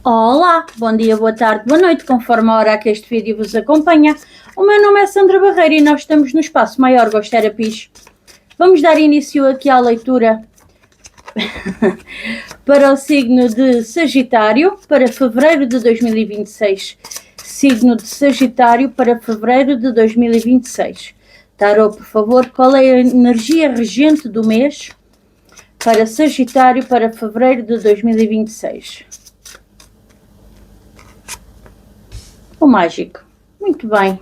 Olá, bom dia, boa tarde, boa noite, conforme a hora a que este vídeo vos acompanha. O meu nome é Sandra Barreira e nós estamos no espaço Maior Gosto Therapies. Vamos dar início aqui à leitura para o signo de Sagitário para fevereiro de 2026. Signo de Sagitário para fevereiro de 2026. Tarô, por favor, qual é a energia regente do mês para Sagitário para fevereiro de 2026? O mágico. Muito bem.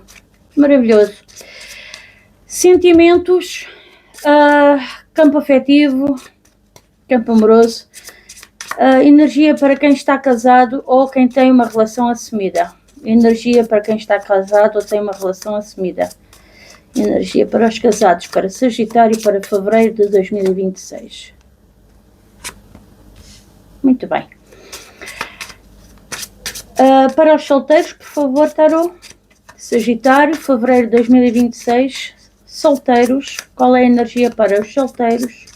Maravilhoso. Sentimentos, campo afetivo, campo amoroso, energia para quem está casado ou quem tem uma relação assumida. Energia para quem está casado ou tem uma relação assumida. Energia para os casados, para Sagitário, para fevereiro de 2026. Muito bem. Para os solteiros, por favor, tarô. Sagitário, fevereiro de 2026. Solteiros, qual é a energia para os solteiros?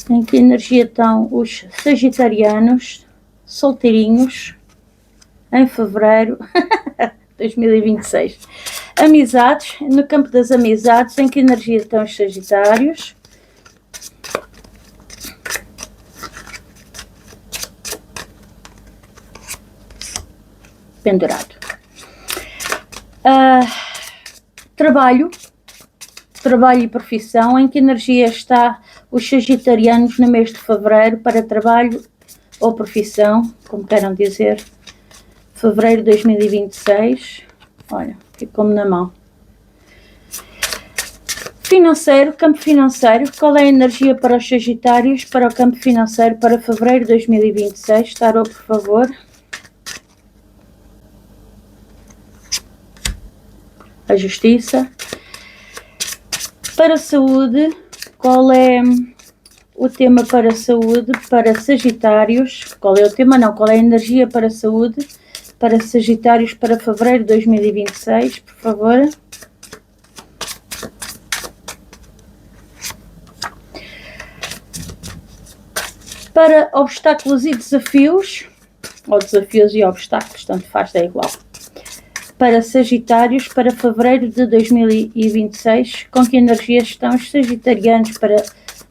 Em que energia estão os sagitarianos, solteirinhos, em fevereiro de 2026? Amizades, no campo das amizades, em que energia estão os sagitários? Pendurado. Trabalho e profissão, em que energia está os sagitarianos no mês de fevereiro para trabalho ou profissão, como queiram dizer, fevereiro de 2026, olha, ficou-me na mão. Financeiro, campo financeiro, qual é a energia para os sagitários para o campo financeiro para fevereiro de 2026, tarô, por favor. A justiça. Para a saúde, qual é o tema para a saúde, para Sagitários? Qual é o tema? Não, qual é a energia para a saúde, para Sagitários para fevereiro de 2026, por favor? Para obstáculos e desafios, ou desafios e obstáculos, tanto faz, é igual. Para Sagitários, para fevereiro de 2026, com que energias estão os sagitarianos para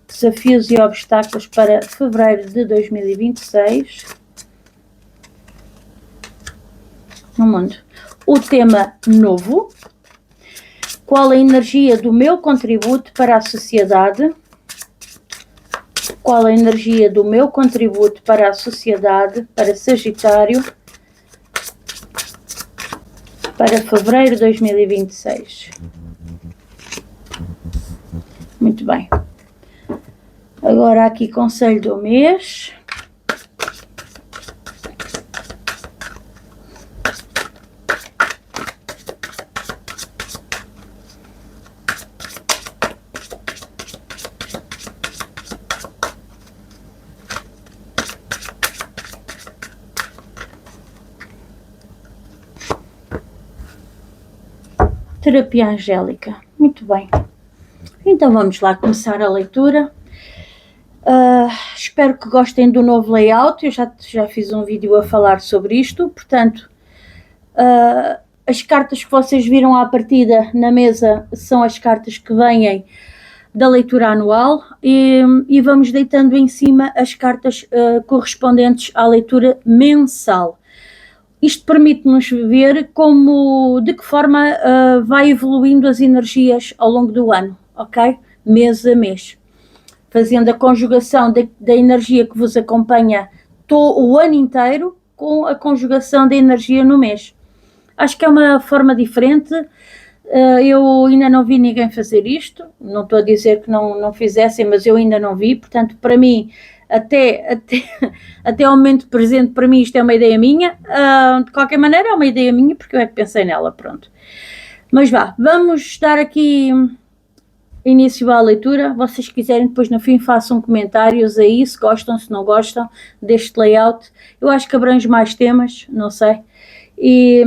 desafios e obstáculos para fevereiro de 2026? No mundo. O tema novo. Qual a energia do meu contributo para a sociedade? Qual a energia do meu contributo para a sociedade, para Sagitário, para fevereiro de 2026. Muito bem. Agora aqui conselho do mês. Terapia angélica. Muito bem. Então vamos lá começar a leitura. Espero que gostem do novo layout. Eu já fiz um vídeo a falar sobre isto. Portanto, as cartas que vocês viram à partida na mesa são as cartas que vêm da leitura anual e vamos deitando em cima as cartas correspondentes à leitura mensal. Isto permite-nos ver de que forma vai evoluindo as energias ao longo do ano, ok? Mês a mês. Fazendo a conjugação da energia que vos acompanha o ano inteiro com a conjugação da energia no mês. Acho que é uma forma diferente. Eu ainda não vi ninguém fazer isto. Não estou a dizer que não fizessem, mas eu ainda não vi. Portanto, para mim, até ao momento presente, para mim isto é uma ideia minha, de qualquer maneira é uma ideia minha porque eu é que pensei nela, pronto. Mas vamos dar aqui início à leitura. Vocês quiserem depois no fim façam comentários aí, se gostam, se não gostam deste layout. Eu acho que abrange mais temas, não sei, e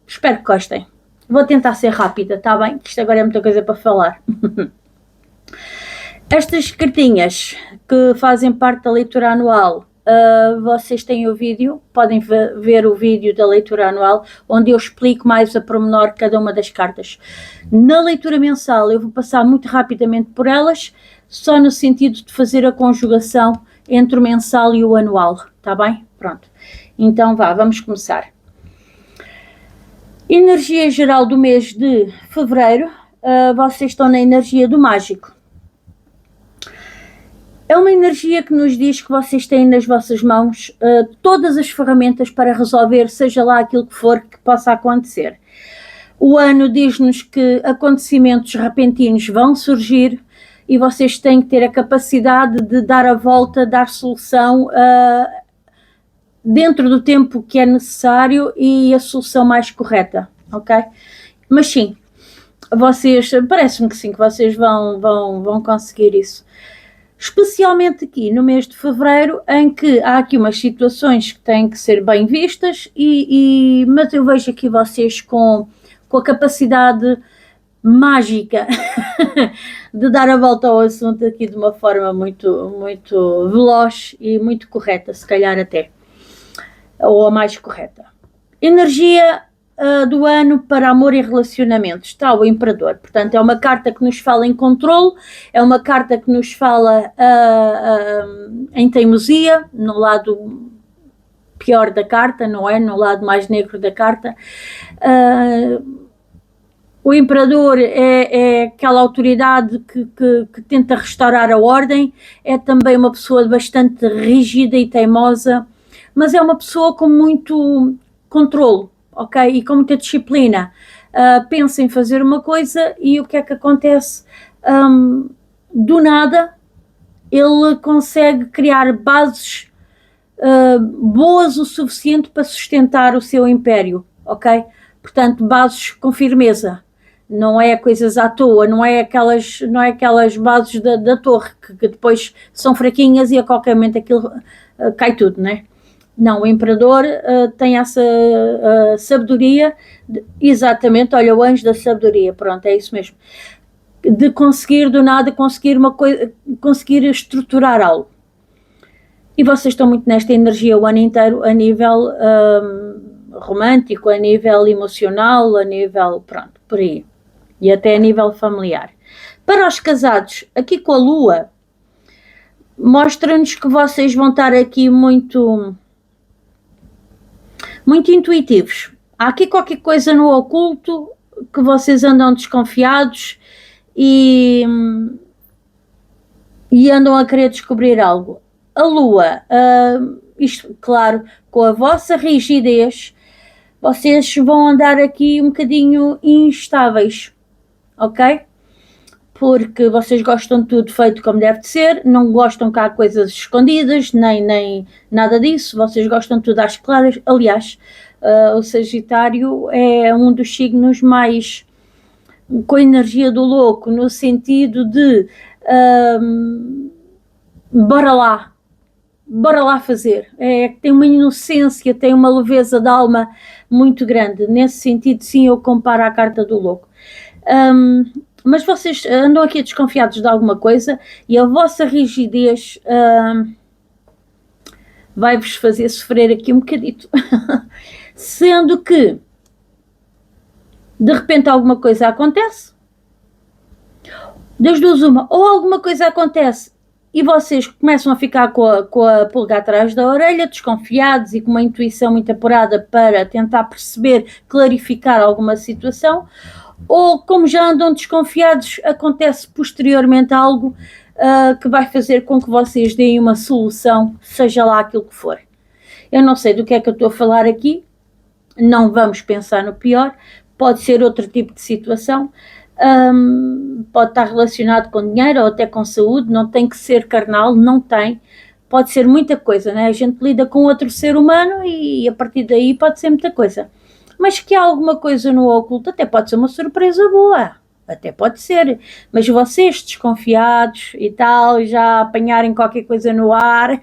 espero que gostem. Vou tentar ser rápida, tá bem? Isto agora é muita coisa para falar. Estas cartinhas que fazem parte da leitura anual vocês têm o vídeo, podem ver o vídeo da leitura anual, onde eu explico mais a pormenor cada uma das cartas. Na leitura mensal eu vou passar muito rapidamente por elas, só no sentido de fazer a conjugação entre o mensal e o anual, tá bem? Pronto, então vamos começar. Energia geral do mês de fevereiro, vocês estão na energia do mágico. É uma energia que nos diz que vocês têm nas vossas mãos todas as ferramentas para resolver, seja lá aquilo que for que possa acontecer. O ano diz-nos que acontecimentos repentinos vão surgir e vocês têm que ter a capacidade de dar a volta, dar solução dentro do tempo que é necessário e a solução mais correta, ok? Mas sim, parece-me que sim, que vocês vão conseguir isso. Especialmente aqui no mês de fevereiro, em que há aqui umas situações que têm que ser bem vistas, mas eu vejo aqui vocês com a capacidade mágica de dar a volta ao assunto aqui de uma forma muito, muito veloz e muito correta, se calhar até, ou a mais correta. Energia do ano para amor e relacionamentos, está o Imperador, portanto é uma carta que nos fala em controle, é uma carta que nos fala em teimosia, no lado pior da carta, não é? No lado mais negro da carta. O Imperador é aquela autoridade que tenta restaurar a ordem, é também uma pessoa bastante rígida e teimosa, mas é uma pessoa com muito controle, ok? E com muita disciplina. Pensa em fazer uma coisa e o que é que acontece? Do nada, ele consegue criar bases boas o suficiente para sustentar o seu império, ok? Portanto, bases com firmeza. Não é coisas à toa, não é aquelas bases da torre que depois são fraquinhas e a qualquer momento aquilo cai tudo, não é? Não, o Imperador tem essa sabedoria, exatamente, olha, o anjo da sabedoria, pronto, é isso mesmo, de conseguir do nada, conseguir uma coisa, conseguir estruturar algo. E vocês estão muito nesta energia o ano inteiro, a nível romântico, a nível emocional, a nível, pronto, por aí. E até a nível familiar. Para os casados, aqui com a Lua, mostra-nos que vocês vão estar aqui muito intuitivos. Há aqui qualquer coisa no oculto que vocês andam desconfiados e andam a querer descobrir algo. A Lua, isto, claro, com a vossa rigidez, vocês vão andar aqui um bocadinho instáveis, ok? Porque vocês gostam de tudo feito como deve de ser, não gostam que há coisas escondidas, nem nada disso, vocês gostam de tudo às claras. Aliás, o Sagitário é um dos signos mais com a energia do louco, no sentido de bora lá fazer, tem uma inocência, tem uma leveza de alma muito grande, nesse sentido sim eu comparo à carta do louco. Mas vocês andam aqui desconfiados de alguma coisa e a vossa rigidez vai-vos fazer sofrer aqui um bocadito. Sendo que de repente alguma coisa acontece, das duas uma, ou alguma coisa acontece e vocês começam a ficar com a pulga atrás da orelha, desconfiados e com uma intuição muito apurada para tentar perceber, clarificar alguma situação, ou como já andam desconfiados, acontece posteriormente algo que vai fazer com que vocês deem uma solução, seja lá aquilo que for. Eu não sei do que é que eu estou a falar aqui, não vamos pensar no pior, pode ser outro tipo de situação, pode estar relacionado com dinheiro ou até com saúde, não tem que ser carnal, não tem, pode ser muita coisa, né? A gente lida com outro ser humano e a partir daí pode ser muita coisa. Mas que há alguma coisa no oculto, até pode ser uma surpresa boa, até pode ser, mas vocês desconfiados e tal, já apanharem qualquer coisa no ar,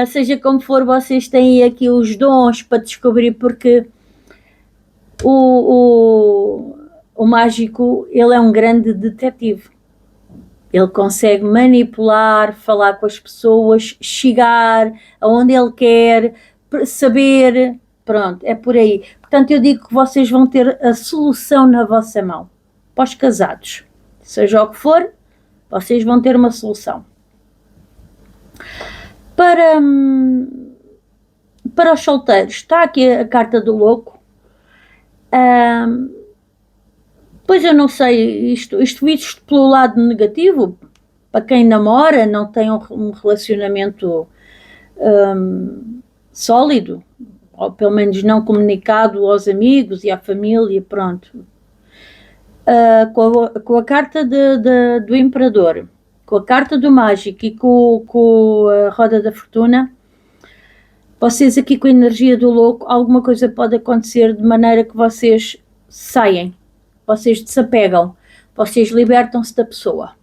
seja como for, vocês têm aqui os dons para descobrir, porque o mágico, ele é um grande detetive, Ele consegue manipular, falar com as pessoas, chegar aonde ele quer, saber, pronto, é por aí. Portanto, eu digo que vocês vão ter a solução na vossa mão. Para os casados, seja o que for, vocês vão ter uma solução. Para os solteiros, está aqui a carta do louco. Pois eu não sei, isto visto pelo lado negativo, para quem namora, não tem um relacionamento sólido, ou pelo menos não comunicado aos amigos e à família, pronto. Com a carta do Imperador, com a carta do Mágico e com a Roda da Fortuna, vocês aqui com a energia do louco, alguma coisa pode acontecer de maneira que vocês saem, vocês desapegam, vocês libertam-se da pessoa.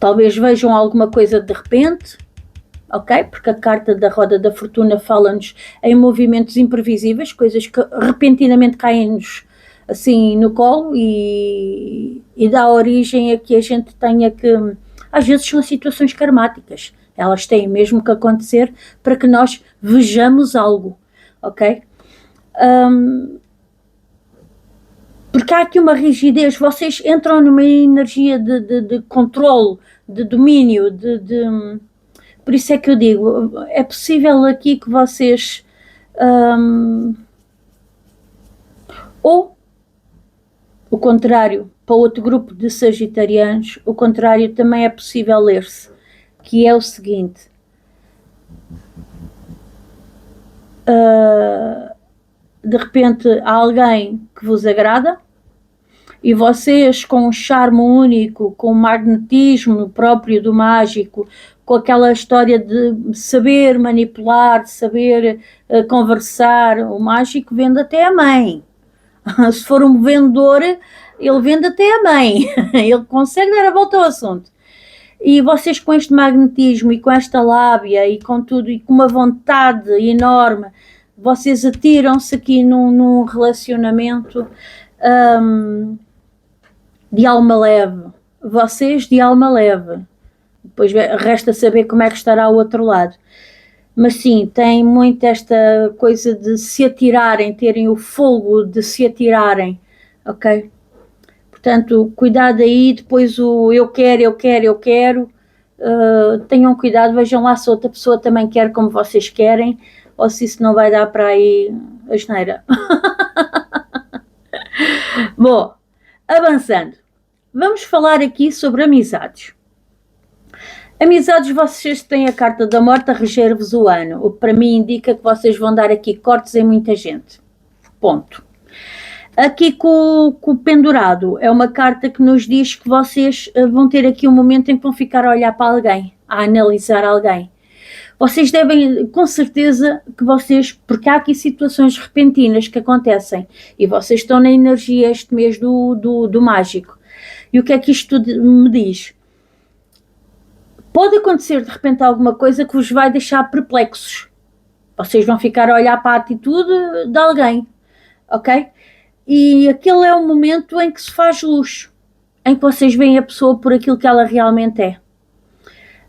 Talvez vejam alguma coisa de repente, ok? Porque a carta da Roda da Fortuna fala-nos em movimentos imprevisíveis, coisas que repentinamente caem-nos assim no colo e dá origem a que a gente tenha que... Às vezes são situações karmáticas. Elas têm mesmo que acontecer para que nós vejamos algo, ok? Porque há aqui uma rigidez, vocês entram numa energia de controle, de domínio, por isso é que eu digo, é possível aqui que vocês... ou o contrário, para outro grupo de sagitarianos, o contrário também é possível ler-se, que é o seguinte: de repente há alguém que vos agrada e vocês, com um charme único, com o magnetismo próprio do mágico, com aquela história de saber manipular, de saber conversar, o mágico vende até a mãe. Se for um vendedor, ele vende até a mãe, ele consegue dar a volta ao assunto. E vocês, com este magnetismo e com esta lábia e com tudo, e com uma vontade enorme, vocês atiram-se aqui num relacionamento de alma leve. Vocês de alma leve. Depois resta saber como é que estará o outro lado. Mas sim, tem muito esta coisa de se atirarem, terem o fogo de se atirarem, ok? Portanto, cuidado aí, depois o eu quero, tenham cuidado, vejam lá se outra pessoa também quer como vocês querem, ou se isso não vai dar para aí a asneira. Bom, avançando, vamos falar aqui sobre amizades. Amizades, vocês têm a carta da morte a reger-vos o ano, o que para mim indica que vocês vão dar aqui cortes em muita gente. Ponto. Aqui com o pendurado, é uma carta que nos diz que vocês vão ter aqui um momento em que vão ficar a olhar para alguém, a analisar alguém. Vocês devem, com certeza, que vocês, porque há aqui situações repentinas que acontecem e vocês estão na energia este mês do mágico. E o que é que isto me diz? Pode acontecer de repente alguma coisa que vos vai deixar perplexos. Vocês vão ficar a olhar para a atitude de alguém, ok? E aquele é o momento em que se faz luz, em que vocês veem a pessoa por aquilo que ela realmente é.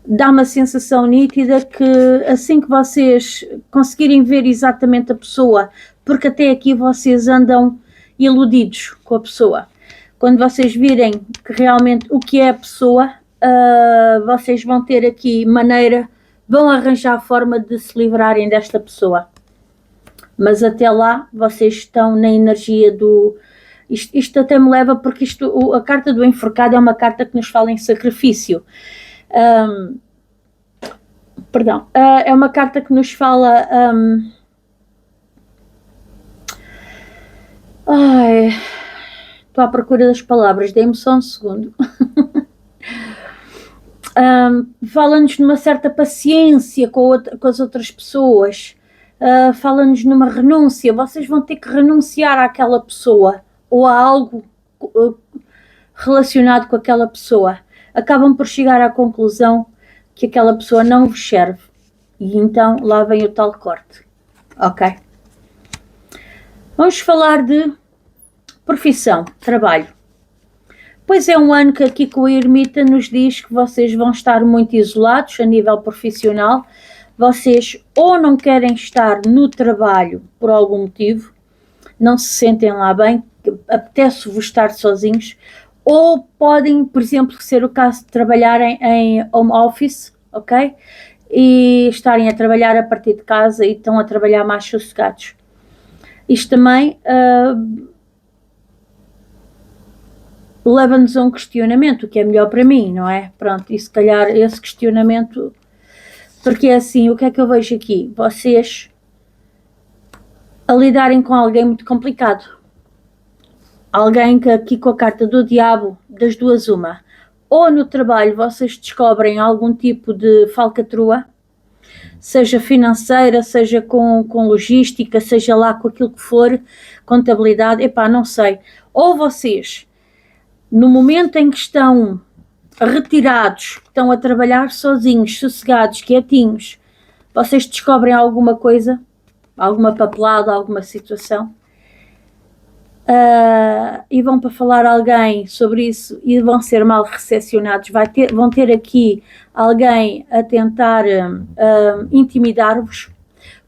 Dá uma sensação nítida que assim que vocês conseguirem ver exatamente a pessoa, porque até aqui vocês andam iludidos com a pessoa, quando vocês virem que realmente o que é a pessoa, vocês vão ter aqui maneira, vão arranjar a forma de se livrarem desta pessoa. Mas até lá vocês estão na energia do... Isto até me leva, porque a carta do enforcado é uma carta que nos fala em sacrifício. É uma carta que nos fala... estou à procura das palavras, dê-me só um segundo. Fala-nos numa certa paciência com as outras pessoas. Fala-nos numa renúncia. Vocês vão ter que renunciar àquela pessoa ou a algo relacionado com aquela pessoa. Acabam por chegar à conclusão que aquela pessoa não vos serve. E então lá vem o tal corte. Ok? Vamos falar de profissão, trabalho. Pois é um ano que aqui com a Ermita nos diz que vocês vão estar muito isolados a nível profissional, vocês ou não querem estar no trabalho por algum motivo, não se sentem lá bem, apetece-vos estar sozinhos, ou podem, por exemplo, ser o caso de trabalharem em home office, ok? E estarem a trabalhar a partir de casa e estão a trabalhar mais sossegados. Isto também leva-nos a um questionamento, o que é melhor para mim, não é? Pronto, e se calhar esse questionamento, porque é assim, o que é que eu vejo aqui? Vocês a lidarem com alguém muito complicado. Alguém que aqui com a carta do diabo, das duas uma, ou no trabalho vocês descobrem algum tipo de falcatrua, seja financeira, seja com logística, seja lá com aquilo que for, contabilidade, epá, não sei. Ou vocês, no momento em que estão retirados, estão a trabalhar sozinhos, sossegados, quietinhos, vocês descobrem alguma coisa, alguma papelada, alguma situação, e vão para falar a alguém sobre isso e vão ser mal recepcionados, vão ter aqui alguém a tentar intimidar-vos,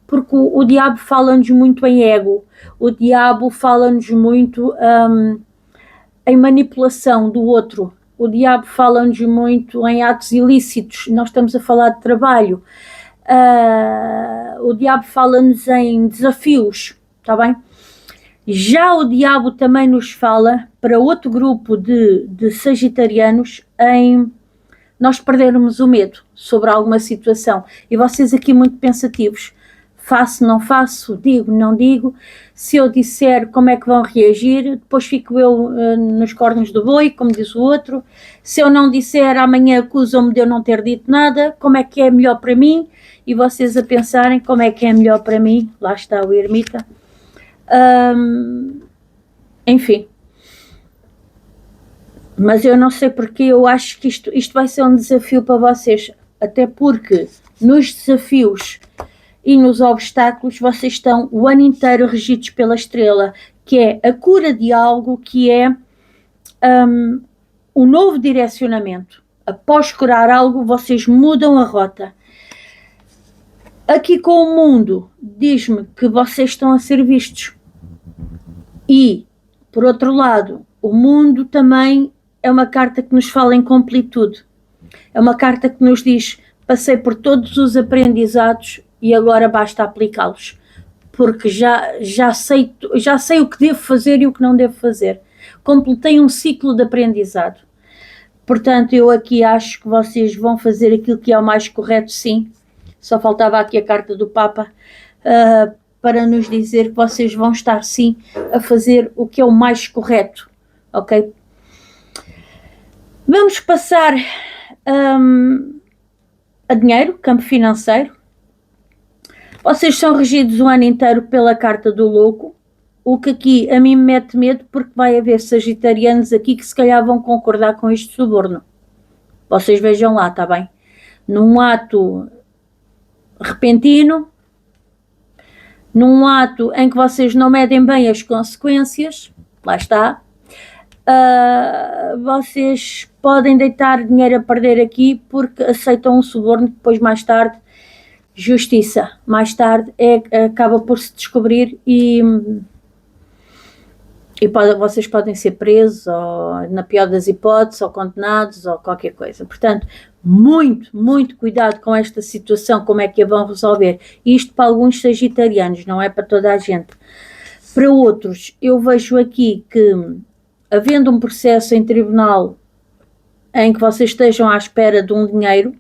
porque o diabo fala-nos muito em ego, o diabo fala-nos muito em manipulação do outro, o diabo fala-nos muito em atos ilícitos, nós estamos a falar de trabalho, o diabo fala-nos em desafios, está bem? Já o diabo também nos fala para outro grupo de sagitarianos em nós perdermos o medo sobre alguma situação. E vocês aqui muito pensativos. Faço, não faço, digo, não digo. Se eu disser, como é que vão reagir? Depois fico eu nos cornos do boi, como diz o outro. Se eu não disser, amanhã acusam-me de eu não ter dito nada. Como é que é melhor para mim? E vocês a pensarem como é que é melhor para mim. Lá está o ermita. Enfim, mas eu não sei porque eu acho que isto vai ser um desafio para vocês, até porque nos desafios e nos obstáculos vocês estão o ano inteiro regidos pela estrela, que é a cura de algo, que é um novo direcionamento. Após curar algo, vocês mudam a rota. Aqui com o mundo, diz-me que vocês estão a ser vistos. E, por outro lado, o mundo também é uma carta que nos fala em completude. É uma carta que nos diz, passei por todos os aprendizados e agora basta aplicá-los. Porque já sei o que devo fazer e o que não devo fazer. Completei um ciclo de aprendizado. Portanto, eu aqui acho que vocês vão fazer aquilo que é o mais correto, sim. Só faltava aqui a carta do Papa, para nos dizer que vocês vão estar sim a fazer o que é o mais correto, ok? Vamos passar a dinheiro, campo financeiro. Vocês são regidos o ano inteiro pela carta do louco, o que aqui a mim me mete medo, porque vai haver sagitarianos aqui que se calhar vão concordar com este suborno. Vocês vejam lá, está bem? Num ato repentino, num ato em que vocês não medem bem as consequências, lá está, vocês podem deitar dinheiro a perder aqui porque aceitam um suborno, depois mais tarde, justiça, mais tarde acaba por se descobrir e vocês podem ser presos, ou na pior das hipóteses, ou condenados, ou qualquer coisa. Portanto, muito, muito cuidado com esta situação, como é que a vão resolver. Isto para alguns sagitarianos, não é para toda a gente. Para outros, eu vejo aqui que, havendo um processo em tribunal em que vocês estejam à espera de um dinheiro,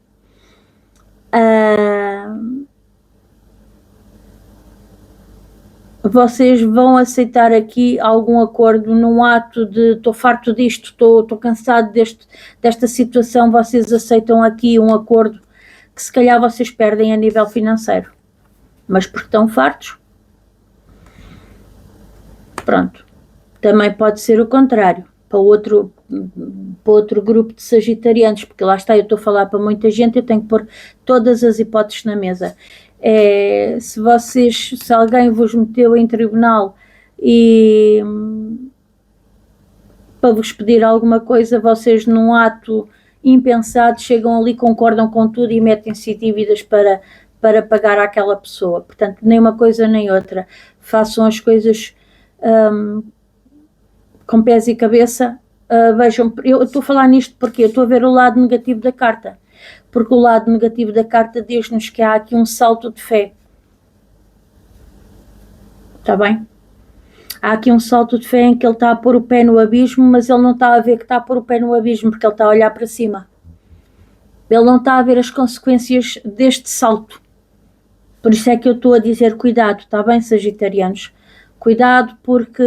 vocês vão aceitar aqui algum acordo num ato de estou farto disto, estou cansado desta situação, vocês aceitam aqui um acordo que se calhar vocês perdem a nível financeiro, mas porque estão fartos. Pronto. Também pode ser o contrário, para outro grupo de sagitarianos, porque lá está, eu estou a falar para muita gente, eu tenho que pôr todas as hipóteses na mesa. Se alguém vos meteu em tribunal e para vos pedir alguma coisa, vocês num ato impensado chegam ali, concordam com tudo e metem-se dívidas para pagar àquela pessoa. Portanto, nem uma coisa nem outra. Façam as coisas com pés e cabeça. Vejam, eu estou a falar nisto porque eu estou a ver o lado negativo da carta, porque o lado negativo da carta diz-nos que há aqui um salto de fé. Está bem? Há aqui um salto de fé em que ele está a pôr o pé no abismo, mas ele não está a ver que está a pôr o pé no abismo, porque ele está a olhar para cima. Ele não está a ver as consequências deste salto. Por isso é que eu estou a dizer cuidado, está bem, sagitarianos? Cuidado, porque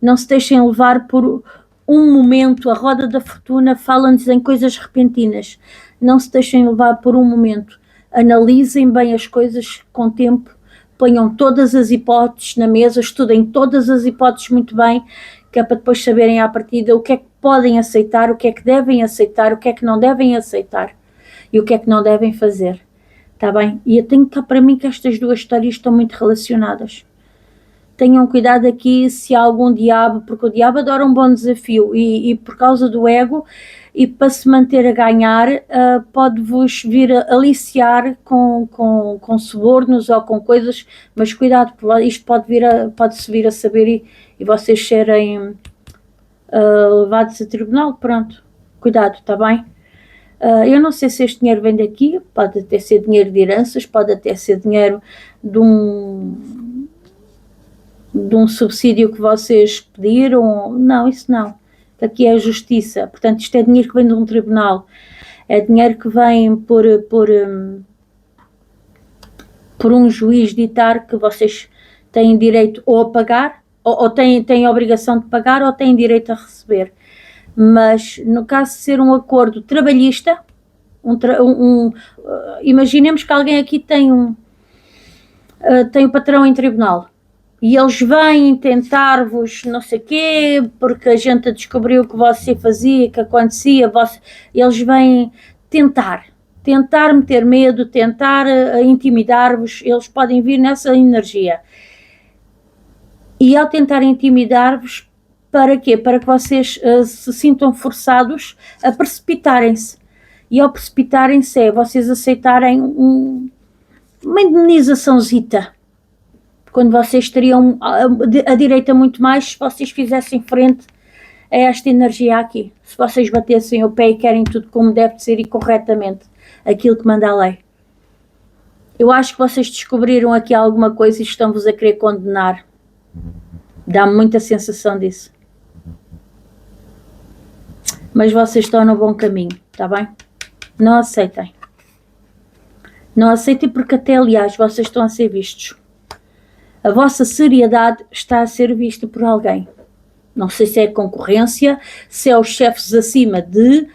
não se deixem levar por um momento. A roda da fortuna fala-nos em coisas repentinas. Não se deixem levar por um momento. Analisem bem as coisas com tempo, ponham todas as hipóteses na mesa, estudem todas as hipóteses muito bem, que é para depois saberem à partida o que é que podem aceitar, o que é que devem aceitar, o que é que não devem aceitar e o que é que não devem fazer. Está bem? E eu tenho cá para mim que estas duas histórias estão muito relacionadas. Tenham cuidado aqui se há algum diabo, porque o diabo adora um bom desafio e por causa do ego e para se manter a ganhar, pode-vos vir a aliciar com subornos ou com coisas, mas cuidado, isto pode-se vir a saber e vocês serem levados a tribunal, pronto. Cuidado, está bem? Eu não sei se este dinheiro vem daqui, pode até ser dinheiro de heranças, pode até ser dinheiro de um subsídio que vocês pediram. Não, isso não. Aqui é a justiça. Portanto, isto é dinheiro que vem de um tribunal. É dinheiro que vem por um juiz ditar que vocês têm direito ou a pagar, ou têm a obrigação de pagar, ou têm direito a receber. Mas no caso de ser um acordo trabalhista, imaginemos que alguém aqui tem um patrão em tribunal e eles vêm tentar-vos não sei quê, porque a gente descobriu que você fazia, que acontecia, eles vêm tentar meter medo, tentar intimidar-vos, eles podem vir nessa energia. E ao tentar intimidar-vos, para quê? Para que vocês se sintam forçados a precipitarem-se. E ao precipitarem-se vocês aceitarem uma indenizaçãozita. Quando vocês teriam a direita muito mais se vocês fizessem frente a esta energia aqui. Se vocês batessem o pé e querem tudo como deve ser e corretamente. Aquilo que manda a lei. Eu acho que vocês descobriram aqui alguma coisa e estão-vos a querer condenar. Dá-me muita sensação disso. Mas vocês estão no bom caminho, está bem? Não aceitem. Não aceitem porque até, aliás, vocês estão a ser vistos. A vossa seriedade está a ser vista por alguém. Não sei se é concorrência, se é os chefes acima de,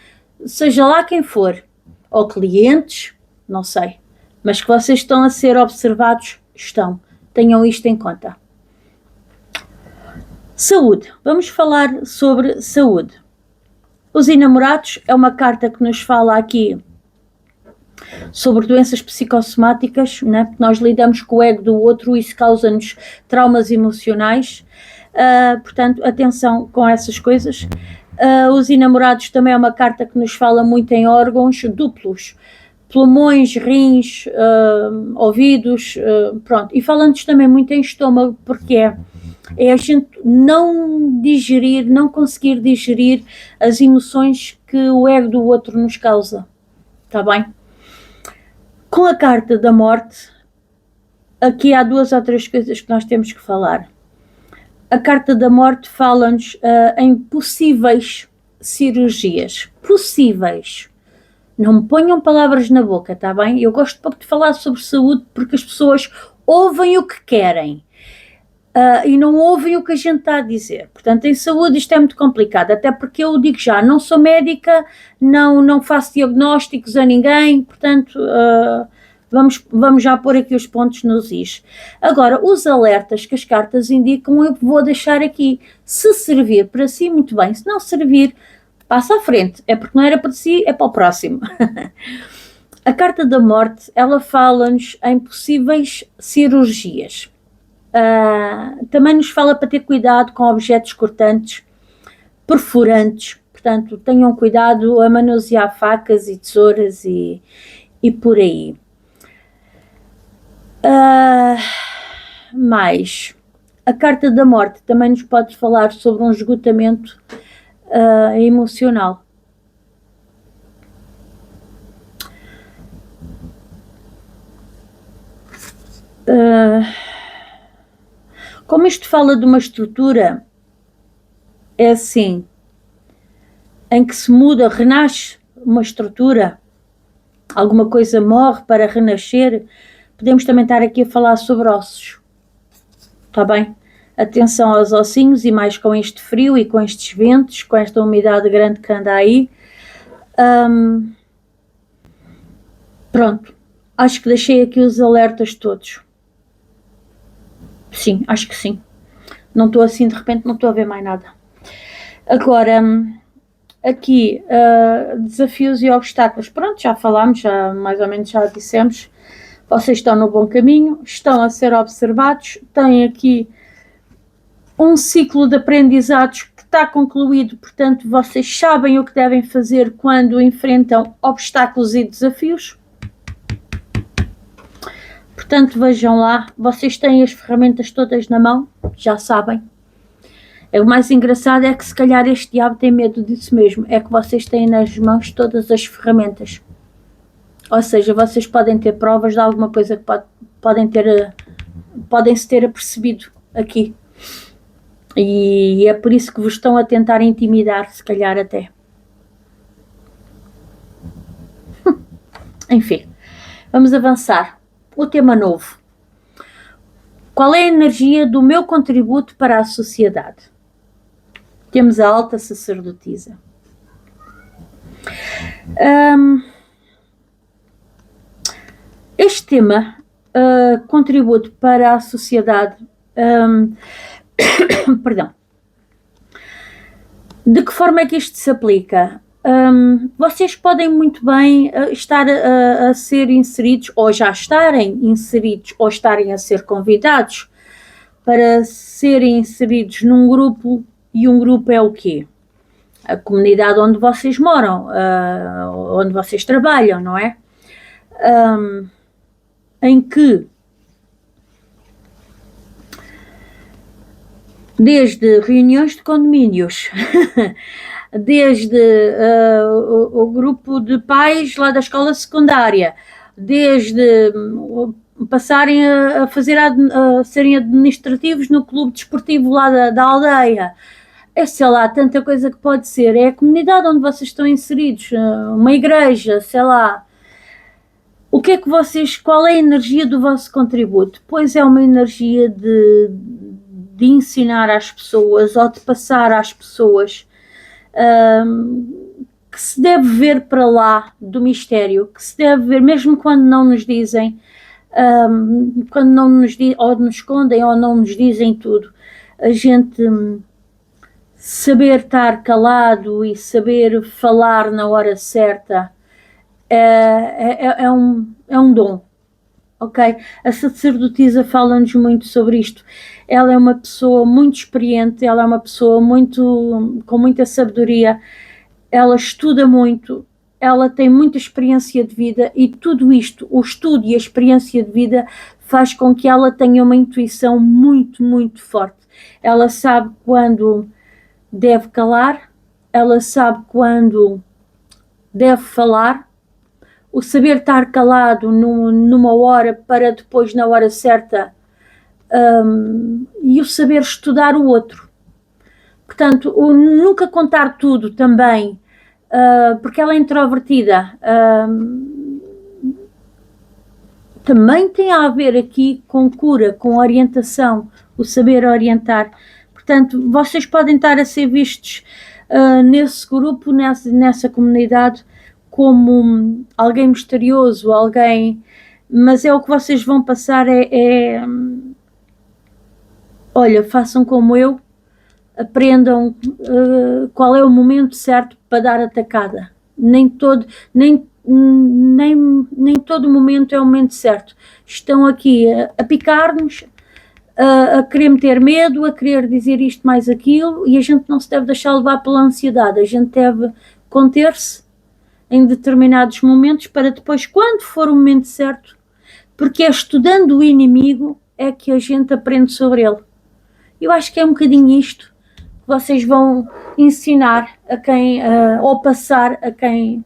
seja lá quem for, ou clientes, não sei. Mas que vocês estão a ser observados, estão. Tenham isto em conta. Saúde. Vamos falar sobre saúde. Os enamorados é uma carta que nos fala aqui sobre doenças psicossomáticas, né? Porque nós lidamos com o ego do outro e isso causa-nos traumas emocionais. Portanto, atenção com essas coisas. Os enamorados também é uma carta que nos fala muito em órgãos duplos. Pulmões, rins, ouvidos, pronto. E falando-nos também muito em estômago, porque é a gente não digerir, não conseguir digerir as emoções que o ego do outro nos causa. Está bem? Com a carta da morte, aqui há duas ou três coisas que nós temos que falar. A carta da morte fala-nos em possíveis cirurgias. Possíveis. Não me ponham palavras na boca, está bem? Eu gosto pouco de falar sobre saúde porque as pessoas ouvem o que querem. E não ouvem o que a gente está a dizer. Portanto, em saúde isto é muito complicado, até porque eu digo já, não sou médica, não faço diagnósticos a ninguém, portanto, vamos já pôr aqui os pontos nos is. Agora, os alertas que as cartas indicam, eu vou deixar aqui. Se servir para si, muito bem. Se não servir, passa à frente. É porque não era para si, é para o próximo. A carta da morte, ela fala-nos em possíveis também nos fala para ter cuidado com objetos cortantes, perfurantes, portanto tenham cuidado a manusear facas e tesouras e por aí. Mais, a carta da morte também nos pode falar sobre um esgotamento emocional. Como isto fala de uma estrutura, é assim, em que se muda, renasce uma estrutura, alguma coisa morre para renascer, podemos também estar aqui a falar sobre ossos, está bem? Atenção aos ossinhos, e mais com este frio e com estes ventos, com esta umidade grande que anda aí. Pronto, acho que deixei aqui os alertas todos. Sim, acho que sim. Não estou assim, de repente não estou a ver mais nada. Agora, aqui, desafios e obstáculos. Pronto, já falámos, já mais ou menos já dissemos. Vocês estão no bom caminho, estão a ser observados, têm aqui um ciclo de aprendizados que está concluído, portanto, vocês sabem o que devem fazer quando enfrentam obstáculos e desafios. Portanto, vejam lá, vocês têm as ferramentas todas na mão, já sabem. O mais engraçado é que se calhar este diabo tem medo disso mesmo, é que vocês têm nas mãos todas as ferramentas. Ou seja, vocês podem ter provas de alguma coisa que podem-se ter apercebido aqui. E é por isso que vos estão a tentar intimidar, se calhar até. Enfim, vamos avançar. O tema novo. Qual é a energia do meu contributo para a sociedade? Temos a alta sacerdotisa. Este tema, contributo para a sociedade, perdão, de que forma é que isto se aplica? Vocês podem muito bem estar a ser inseridos, ou já estarem inseridos, ou estarem a ser convidados para serem inseridos num grupo, e um grupo é o quê? A comunidade onde vocês moram, onde vocês trabalham, não é? Em que desde reuniões de condomínios, desde o grupo de pais lá da escola secundária, desde passarem a serem administrativos no clube desportivo lá da aldeia, sei lá, tanta coisa que pode ser, é a comunidade onde vocês estão inseridos, uma igreja, sei lá. O que é que qual é a energia do vosso contributo? Pois é uma energia de ensinar às pessoas, ou de passar às pessoas, que se deve ver para lá do mistério, que se deve ver, mesmo quando não nos dizem, quando não nos dizem, ou nos escondem, ou não nos dizem tudo, a gente saber estar calado e saber falar na hora certa é um dom, ok? A sacerdotisa fala-nos muito sobre isto. Ela é uma pessoa muito experiente, ela é uma pessoa com muita sabedoria, ela estuda muito, ela tem muita experiência de vida, e tudo isto, o estudo e a experiência de vida, faz com que ela tenha uma intuição muito, muito forte. Ela sabe quando deve calar, ela sabe quando deve falar. O saber estar calado numa hora para depois, na hora certa, e o saber estudar o outro. Portanto, o nunca contar tudo também, porque ela é introvertida, também tem a ver aqui com cura, com orientação, o saber orientar. Portanto, vocês podem estar a ser vistos nesse grupo, nessa comunidade, como alguém misterioso, mas é o que vocês vão passar, olha, façam como eu, aprendam qual é o momento certo para dar a tacada. Nem todo momento é o momento certo. Estão aqui a picar-nos, a querer meter medo, a querer dizer isto mais aquilo, e a gente não se deve deixar levar pela ansiedade, a gente deve conter-se em determinados momentos para depois, quando for o momento certo, porque é estudando o inimigo é que a gente aprende sobre ele. Eu acho que é um bocadinho isto que vocês vão ensinar a quem, ou passar a quem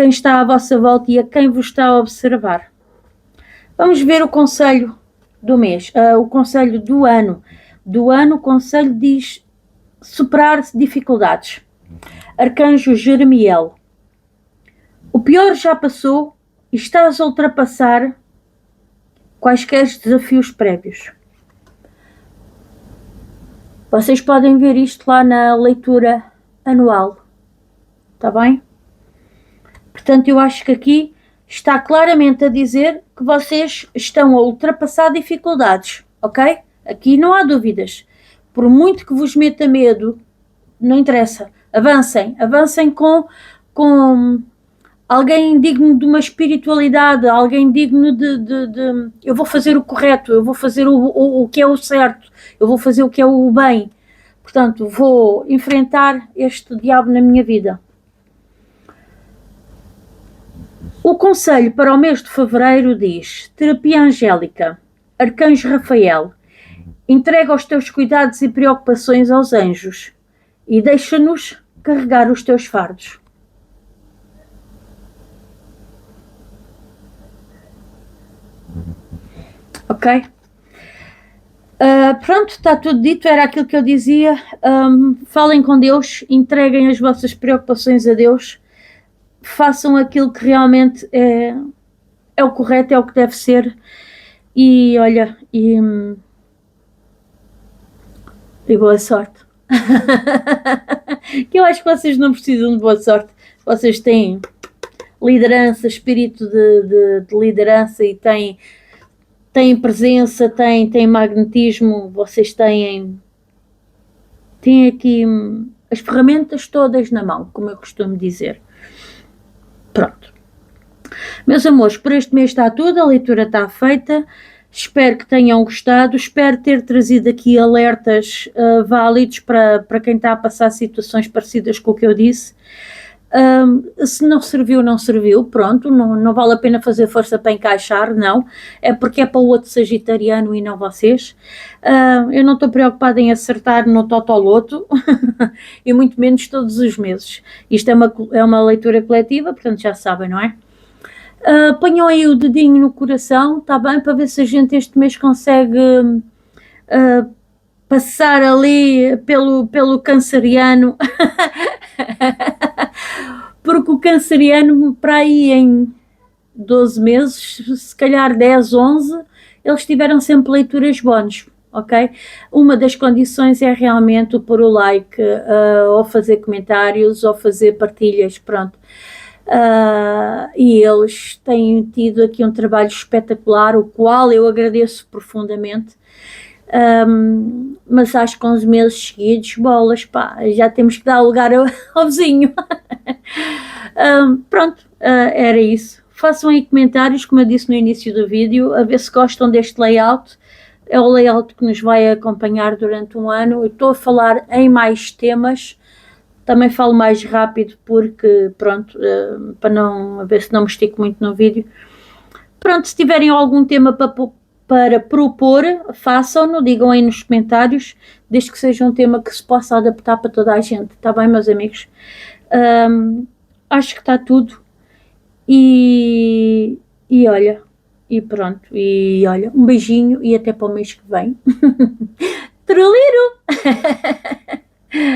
está à vossa volta e a quem vos está a observar. Vamos ver o conselho do mês, o conselho do ano. Do ano, o conselho diz superar dificuldades. Arcanjo Jeremiel. O pior já passou e estás a ultrapassar quaisquer desafios prévios. Vocês podem ver isto lá na leitura anual, está bem? Portanto, eu acho que aqui está claramente a dizer que vocês estão a ultrapassar dificuldades, ok? Aqui não há dúvidas. Por muito que vos meta medo, não interessa. Avancem com alguém digno de uma espiritualidade, alguém digno de eu vou fazer o correto, eu vou fazer o que é o certo, eu vou fazer o que é o bem. Portanto, vou enfrentar este diabo na minha vida. O conselho para o mês de fevereiro diz: terapia angélica, Arcanjo Rafael, entrega os teus cuidados e preocupações aos anjos e deixa-nos carregar os teus fardos. Ok? Pronto, está tudo dito, era aquilo que eu dizia. Falem com Deus, entreguem as vossas preocupações a Deus, façam aquilo que realmente é o correto, é o que deve ser. E olha, e boa sorte. Que eu acho que vocês não precisam de boa sorte, vocês têm liderança, espírito de liderança e têm presença, têm magnetismo, vocês têm aqui as ferramentas todas na mão, como eu costumo dizer. Pronto. Meus amores, por este mês está tudo, a leitura está feita, espero que tenham gostado, espero ter trazido aqui alertas válidos para quem está a passar situações parecidas com o que eu disse. Se não serviu, não serviu, pronto, não vale a pena fazer força para encaixar, não, é porque é para o outro sagitariano e não vocês. Eu não estou preocupada em acertar no Totoloto e muito menos todos os meses. Isto é uma leitura coletiva, portanto já sabem, não é? Ponham aí o dedinho no coração, está bem, para ver se a gente este mês consegue passar ali pelo canceriano. Porque o canceriano, para aí em 12 meses, se calhar 10, 11, eles tiveram sempre leituras bónus, ok? Uma das condições é realmente o pôr o like, ou fazer comentários, ou fazer partilhas, pronto. E eles têm tido aqui um trabalho espetacular, o qual eu agradeço profundamente. Mas acho que 11 meses seguidos, bolas, pá, já temos que dar lugar ao vizinho. Pronto, era isso. Façam aí comentários, como eu disse no início do vídeo, a ver se gostam deste layout. É o layout que nos vai acompanhar durante um ano. Eu estou a falar em mais temas, também falo mais rápido porque, pronto, para não ver se não me estico muito no vídeo. Pronto, se tiverem algum tema para propor, façam-no, digam aí nos comentários, desde que seja um tema que se possa adaptar para toda a gente, está bem, meus amigos? Acho que está tudo e olha, e pronto, e olha, um beijinho e até para o mês que vem. Truliro!